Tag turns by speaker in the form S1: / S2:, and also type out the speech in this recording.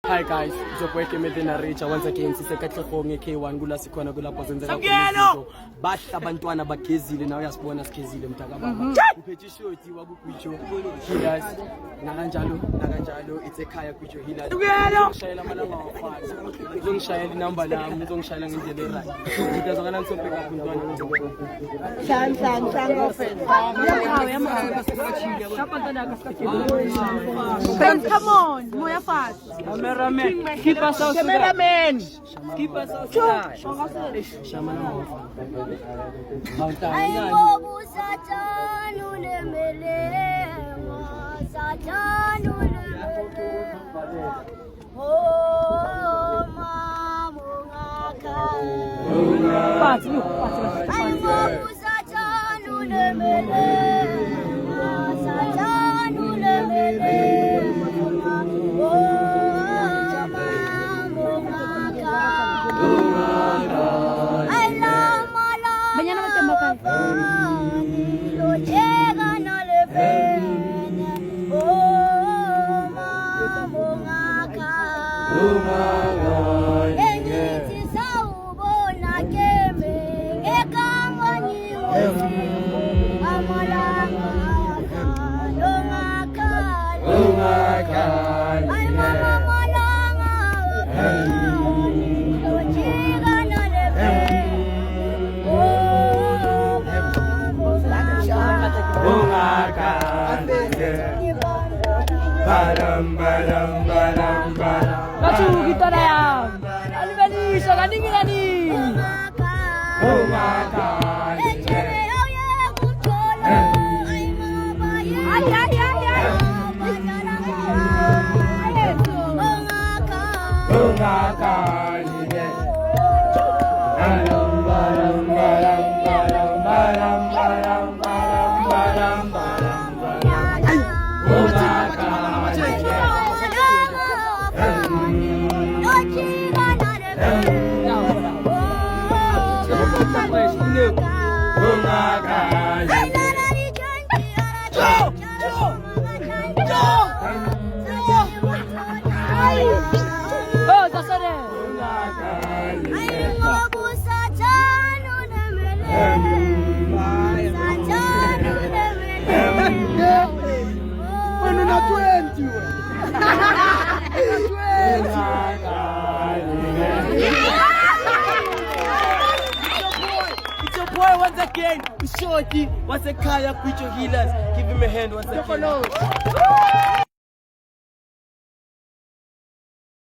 S1: Hi guys, Jokweke Medina Richa once again sisekahlehong eK1 kula sikhona kulapho senzeka bahla abantwana bagezile nawe uyasibona sikhezile mntaka baba uphethe shoti wakugwijo Healers nakanjalo it's ekhaya gwijo Healers ngishayela amalanga wafazi ngizongishayela inamba lami ngizongishayela ngendlela erayi ngizozakala ngisophe kaphi mntwana
S2: come on, moya fast.
S1: Cameraman, keep us outside.
S2: Cameraman,
S1: keep us outside.
S2: Batu kita dah. Alibani, soalnya ni ni.
S1: Once again, Shorty, once a Kaya Gwijo Healers. Give him a hand once again.